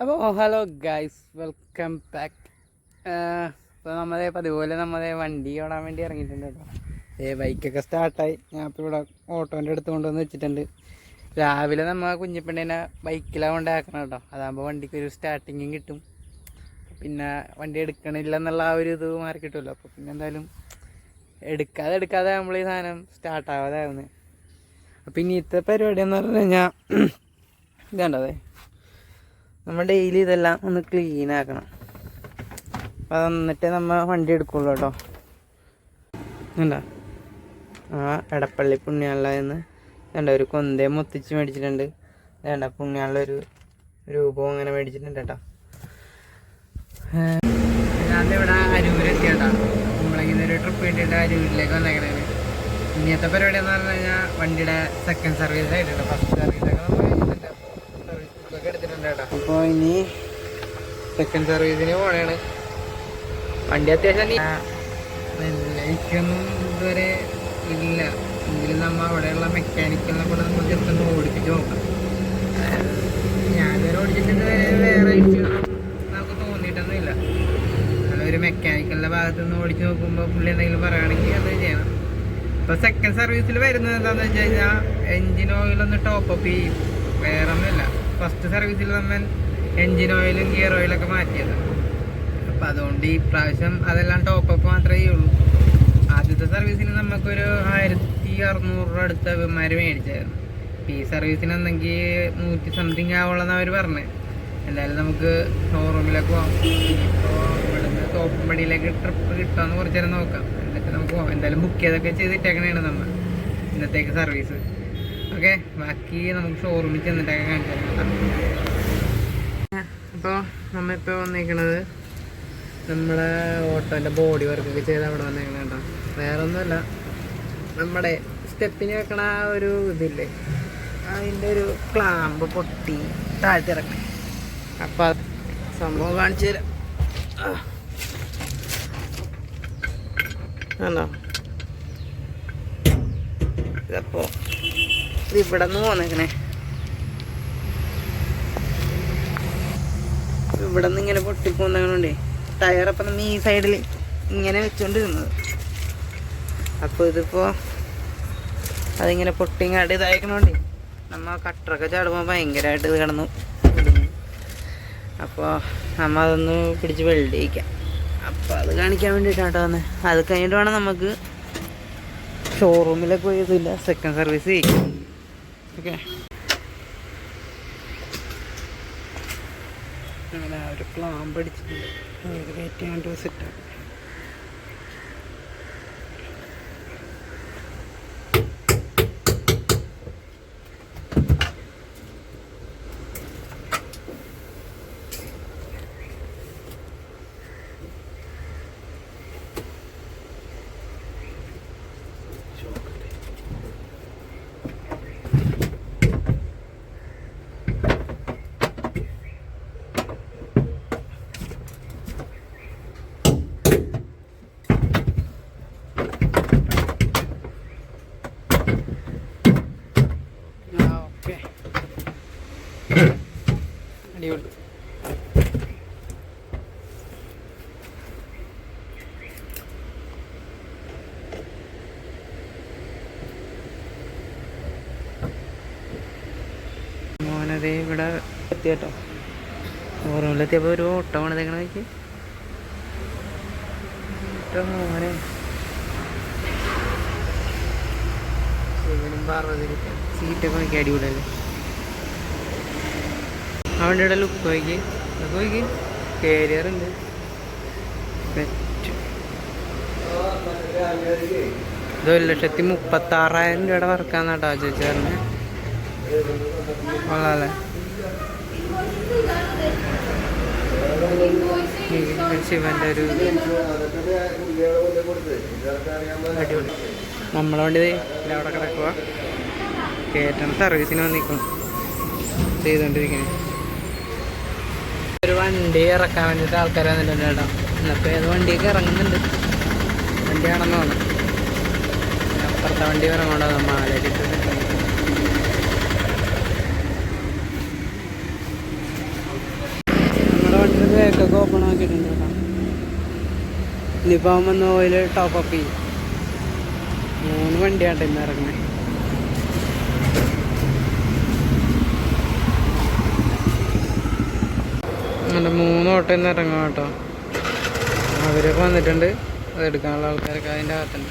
അപ്പോൾ hello guys, welcome back. ഇപ്പോൾ പതുപോലെ വണ്ടി ഓടാൻ വേണ്ടി ഇറങ്ങിയിട്ടുണ്ട് കേട്ടോ. ബൈക്കൊക്കെ സ്റ്റാർട്ടായി. ഞാൻ ഇപ്പോൾ ഇവിടെ ഓട്ടോൻ്റെ അടുത്ത് കൊണ്ടുവന്ന് വെച്ചിട്ടുണ്ട്. രാവിലെ കുഞ്ഞിപ്പെണ്ണീനെ ബൈക്കിലാണ് കൊണ്ടാക്കണം കേട്ടോ. അതാകുമ്പോൾ വണ്ടിക്ക് ഒരു സ്റ്റാർട്ടിങ്ങും കിട്ടും. പിന്നെ വണ്ടി എടുക്കണില്ല എന്നുള്ള ആ ഒരു ഇത് മാറി കിട്ടുമല്ലോ. അപ്പോൾ പിന്നെ എന്തായാലും എടുക്കാതെ നമ്മൾ ഈ സാധനം സ്റ്റാർട്ടാവാതാവുന്നത്. അപ്പോൾ ഇനിയത്തെ പരിപാടി എന്ന് പറഞ്ഞു കഴിഞ്ഞാൽ ഇതേണ്ടതേ, നമ്മൾ ഡെയിലി ഇതെല്ലാം ഒന്ന് ക്ലീൻ ആക്കണം. അപ്പം എന്നിട്ടേ വണ്ടി എടുക്കുള്ളൂ കേട്ടോ. എന്താ എടപ്പള്ളി പുണ്യാളെന്ന് വേണ്ട ഒരു കൊന്തയും മുത്തിച്ച് മേടിച്ചിട്ടുണ്ട്. വേണ്ട പുണ്യാളൊരു രൂപവും അങ്ങനെ മേടിച്ചിട്ടുണ്ട് കേട്ടോ. ഞാനിവിടെ അരൂരെത്തി കേട്ടോ. നമ്മളിങ്ങനെ ഒരു ട്രിപ്പ് വേണ്ടിയിട്ട് അരൂരിലേക്ക് വന്നേക്കണേ. ഇന്നത്തെ പരിപാടി എന്ന് പറഞ്ഞു കഴിഞ്ഞാൽ വണ്ടിയുടെ സെക്കൻഡ് സർവീസ് ആയിട്ടുണ്ട്. ഫസ്റ്റ് സർവീസൊക്കെ നമ്മൾ എടുത്തിട്ടുണ്ട് കേട്ടോ. അപ്പോൾ ഇനി സെക്കൻഡ് സർവീസിന് പോകണേണ്. വണ്ടി അത്യാവശ്യം എനിക്കൊന്നും ഇതുവരെ ഇല്ല. എങ്കിലും അവിടെയുള്ള മെക്കാനിക്കലിനെ കൊണ്ട് നമ്മൾ ജസ്റ്റ് ഒന്ന് ഓടിപ്പിച്ച് നോക്കാം. ഞാനിതുവരെ ഓടിച്ചിട്ട് വേറെ ഇഷ്യൂന്നും നമുക്ക് തോന്നിയിട്ടൊന്നുമില്ല. നല്ലൊരു മെക്കാനിക്കലിൻ്റെ ഭാഗത്തു നിന്ന് ഓടിച്ച് നോക്കുമ്പോൾ പുള്ളി എന്തെങ്കിലും പറയുകയാണെങ്കിൽ അത് ചെയ്യണം. ഇപ്പോൾ സെക്കൻഡ് സർവീസിൽ വരുന്നത് എന്താണെന്ന് വെച്ച് കഴിഞ്ഞാൽ എൻജിൻ ഓയിലൊന്ന് ടോപ്പപ്പ് ചെയ്യും, വേറെ ഒന്നുമില്ല. ഫസ്റ്റ് സർവീസിൽ എൻജിൻ ഓയിലും ഗിയർ ഓയിലൊക്കെ മാറ്റിയത്. അപ്പം അതുകൊണ്ട് ഈ പ്രാവശ്യം അതെല്ലാം ടോപ്പപ്പ് മാത്രമേ ചെയ്യുള്ളൂ. ആദ്യത്തെ സർവീസിന് നമുക്കൊരു 1600 രൂപ അടുത്ത ഇവന്മാർ മേടിച്ചായിരുന്നു. ഈ സർവീസിനെന്തെങ്കിൽ 100 സംതിങ് ആവുള്ളതെന്ന് അവർ പറഞ്ഞത്. എന്തായാലും നമുക്ക് ഷോറൂമിലേക്ക് പോകാം. ഇപ്പോൾ ഇവിടുന്ന് തോപ്പുംപടിയിലേക്ക് ട്രിപ്പ് കിട്ടുമെന്ന് കുറച്ച് നേരം നോക്കാം. എന്നിട്ട് നമുക്ക് പോകാം. എന്തായാലും ബുക്ക് ചെയ്തൊക്കെ ചെയ്തിട്ടേക്കണേണ് നമ്മൾ ഇന്നത്തേക്ക് സർവീസ്. ഓക്കെ, ബാക്കി നമുക്ക് ഷോറൂമിൽ ചെന്നിട്ടൊക്കെ കാണിച്ചു തരാം. അപ്പോൾ നമ്മളിപ്പോൾ വന്നേക്കണത് നമ്മളെ ഓട്ടോൻ്റെ ബോഡി വർക്കൊക്കെ ചെയ്ത് അവിടെ വന്നേക്കണ കേട്ടോ. വേറെ ഒന്നുമല്ല, നമ്മുടെ സ്റ്റെപ്പിന് വെക്കണ ആ ഒരു ഇതില്ലേ, അതിൻ്റെ ഒരു ക്ലാമ്പ് പൊട്ടി താഴ്ത്തിറക്കി. അപ്പം സംഭവം കാണിച്ചു തരാം. ആണോ ഇതപ്പോൾ ഇവിടെ നിന്ന് പോന്നേക്കണേ. ഇവിടെ നിന്ന് ഇങ്ങനെ പൊട്ടിപ്പോന്നേക്കണോണ്ടേ ടയറപ്പം നമ്മൾ ഈ സൈഡിൽ ഇങ്ങനെ വെച്ചോണ്ടിരുന്നത്. അപ്പോൾ ഇതിപ്പോൾ അതിങ്ങനെ പൊട്ടിങ്ങാട്ട് ഇതായിക്കണോണ്ടേ കട്ടറൊക്കെ ചാടുമ്പോൾ ഭയങ്കരമായിട്ട് ഇത് കിടന്നു ഇടുന്നു. അപ്പോൾ അതൊന്ന് പിടിച്ച് വെൽഡ് ചെയ്യിക്കാം. അപ്പോൾ അത് കാണിക്കാൻ വേണ്ടിയിട്ടാണ് കേട്ടോ വന്നത്. അത് കഴിഞ്ഞിട്ട് വേണം നമുക്ക് ഷോറൂമിലേക്ക് പോയതില്ല സെക്കൻഡ് സർവീസ് ചെയ്യും. ഓക്കെ, അങ്ങനെ ഒരു ക്ലാമ്പ് അടിച്ചിട്ടുണ്ട്. അത് കയറ്റാണ്ട് സെറ്റാണ്. അടിപൊളി. മോനതേ ഇവിടെ എത്തിയട്ടോ. ഓർമ്മയിലെത്തിയപ്പോൾ ഒരു ഓട്ടമാണ് ഇതെങ്ങനെ മോനെ സീറ്റൊക്കെ നോക്കി അടിപൊളിയല്ലേ. അവൻ്റെ ഇവിടെ ലുക്ക് നോക്കി കാരിയർ ഉണ്ട്. 1,36,000 രൂപയുടെ വർക്കാന്ന് കേട്ടോ ചേച്ചി പറഞ്ഞേ. കൊള്ളാല്ലേ. ശിവൻ്റെ ഒരു അടിപൊളി. നമ്മളെ വണ്ടി അവിടെ കിടക്കുക, കയറ്റണം. സർവീസിന് വന്നിരിക്കണം ചെയ്തുകൊണ്ടിരിക്കണേ. ഒരു വണ്ടി ഇറക്കാൻ വേണ്ടിയിട്ട് ആൾക്കാർ വന്നിട്ടുണ്ട് കേട്ടോ. എന്നപ്പോൾ ഏത് വണ്ടിയൊക്കെ ഇറങ്ങുന്നുണ്ട്. വണ്ടി ആണെന്ന് തോന്നുന്നു. അപ്പുറത്തെ വണ്ടി ഇറങ്ങണ്ടോ മാലയിട്ട്. വണ്ടിയുടെ ബാക്കൊക്കെ ഓപ്പൺ ആക്കിയിട്ടുണ്ട് കേട്ടോ. ഇനിയിപ്പോൾ അവൻ വന്ന് ഓയിൽ ടോപ്പപ്പ് ചെയ്യും. 3 വണ്ടിയാട്ടോ ഇന്ന് ഇറങ്ങുന്നത്. അങ്ങനെ 3 ഓട്ടോ ഇന്ന് ഇറങ്ങാം കേട്ടോ. അവരൊക്കെ വന്നിട്ടുണ്ട്. അത് എടുക്കാനുള്ള ആൾക്കാരൊക്കെ അതിൻ്റെ അകത്തുണ്ട്.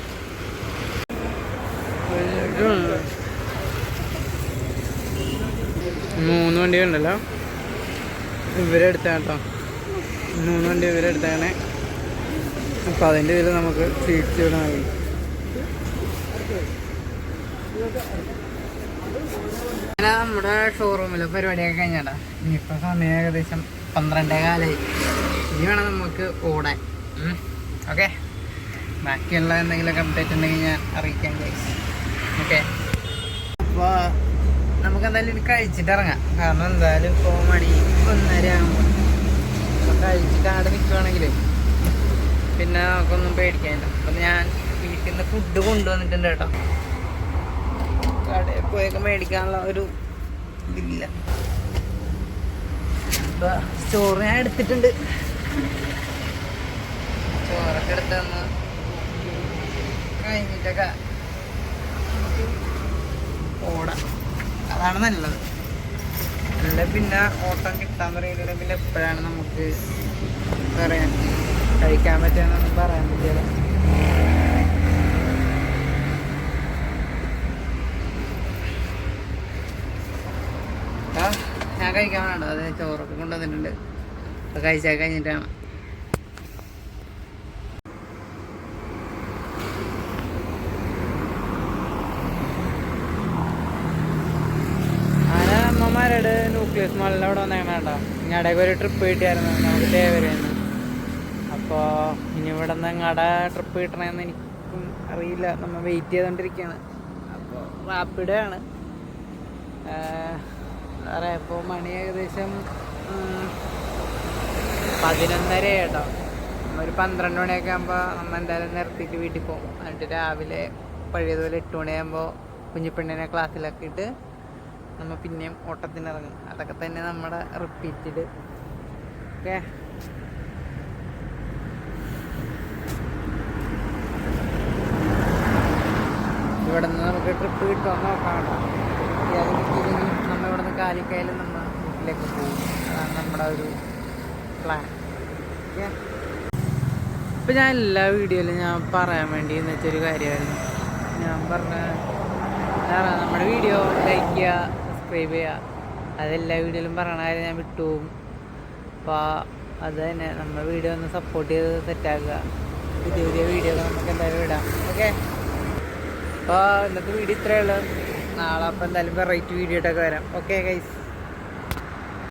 3 വണ്ടി ഉണ്ടല്ലോ, ഇവരെടുത്താ കേട്ടോ. 3 വണ്ടി ഇവരെടുത്താണ്. അപ്പം അതിൻ്റെ ഇതിൽ നമുക്ക് സീറ്റ്സ് ഇവിടെ നൽകി. അങ്ങനെ നമ്മുടെ ഷോറൂമിൽ പരിപാടിയൊക്കെ കഴിഞ്ഞാട്ടാ. ഇനിയിപ്പോൾ സമയം ഏകദേശം 12:15. ഇനി വേണം നമുക്ക് ഓടാൻ. ഓക്കെ, ബാക്കിയുള്ള എന്തെങ്കിലുമൊക്കെ അപ്ഡേറ്റ് ഉണ്ടെങ്കിൽ ഞാൻ അറിയിക്കാം ഗൈസ്. ഓക്കെ, അപ്പോൾ നമുക്ക് എന്തായാലും ഇനി കഴിച്ചിട്ട് ഇറങ്ങാം. കാരണം എന്തായാലും ഇപ്പോൾ മണി 1:30 ആകുമ്പോൾ അപ്പോൾ കഴിച്ചിട്ട് അവിടെ നിൽക്കുകയാണെങ്കിൽ പിന്നെ നമുക്കൊന്നും പേടിക്കാനില്ല. അപ്പം ഞാൻ വീട്ടിൽ നിന്ന് ഫുഡ് കൊണ്ടുവന്നിട്ടുണ്ട് കേട്ടോ. കടയിൽ പോയൊക്കെ മേടിക്കാനുള്ള ഒരു ഇതില്ല. അപ്പം ചോറ് ഞാൻ എടുത്തിട്ടുണ്ട്. ചോറൊക്കെ എടുത്തന്ന് കഴിഞ്ഞിട്ടൊക്കെ ഓടാം. അതാണ് നല്ലത്. അല്ല പിന്നെ ഓട്ടം കിട്ടാൻ പറയുന്നത് പിന്നെ എപ്പോഴാണ് നമുക്ക് പറയാൻ കഴിക്കാൻ പറ്റുമെന്നൊന്നും പറയാൻ പറ്റില്ല. ഞാൻ കഴിക്കാൻ വേണ്ട, അത് ചോറൊക്കെ കൊണ്ടുവന്നിട്ടുണ്ട്. അത് കഴിച്ചാൽ കഴിഞ്ഞിട്ടാണ്. അമ്മമാരുടെ ന്യൂക്ലിയസ് മാളിൽ അവിടെ വന്നേക്കണ കേട്ടോ. ഇനി ഇടയ്ക്ക് ഒരു ട്രിപ്പ് കിട്ടിയായിരുന്നു നമുക്ക് തേവരേന്ന്. അപ്പോൾ ഇനി ഇവിടെ നിന്ന് എങ്ങടെ ട്രിപ്പ് കിട്ടണമെന്ന് എനിക്കും അറിയില്ല. നമ്മൾ വെയിറ്റ് ചെയ്തുകൊണ്ടിരിക്കുകയാണ്. അപ്പോൾ റാപ്പിഡാണ്. എന്താ പറയുക, ഇപ്പോൾ മണി ഏകദേശം 11:30 കേട്ടോ. ഒരു 12 മണിയൊക്കെ ആകുമ്പോൾ നമ്മൾ എന്തായാലും നിർത്തിയിട്ട് വീട്ടിൽ പോകും. എന്നിട്ട് രാവിലെ പഴയതുപോലെ 8 മണിയാകുമ്പോൾ കുഞ്ഞിപ്പെണ്ണിനെ ക്ലാസ്സിലൊക്കെ ഇട്ട് നമ്മൾ പിന്നെയും ഓട്ടത്തിനിറങ്ങും. അതൊക്കെ തന്നെ നമ്മുടെ റിപ്പീറ്റഡ്. ഓക്കെ, ഇവിടെ നിന്ന് നമുക്ക് ട്രിപ്പ് കിട്ടുമോ നോക്കാം കേട്ടോ. നമ്മൾ ഇവിടെ നിന്ന് കാലിക്കയിലും നമ്മൾ വീട്ടിലേക്ക് പോകും. അതാണ് നമ്മുടെ ഒരു പ്ലാൻ. ഓക്കെ, ഇപ്പം ഞാൻ എല്ലാ വീഡിയോയിലും ഞാൻ പറയാൻ വേണ്ടി എന്ന് വെച്ചൊരു കാര്യമായിരുന്നു. ഞാൻ നമ്മുടെ വീഡിയോ ലൈക്ക് ചെയ്യുക, സബ്സ്ക്രൈബ് ചെയ്യുക. അതെല്ലാ വീഡിയോയിലും പറയണ കാര്യം ഞാൻ വിട്ടുപോകും. അപ്പോൾ അത് തന്നെ നമ്മൾ വീഡിയോ ഒന്ന് സപ്പോർട്ട് ചെയ്ത് സെറ്റാക്കുക. പുതിയ പുതിയ വീഡിയോ നമുക്ക് എന്തായാലും ഇടാം. ഓക്കെ, അപ്പോൾ ഇന്നത്തെ വീഡിയോ ഇത്രയേ ഉള്ളൂ. നാളെ അപ്പോൾ എന്തായാലും വെറൈറ്റി വീഡിയോ ആയിട്ടൊക്കെ വരാം. Okay guys.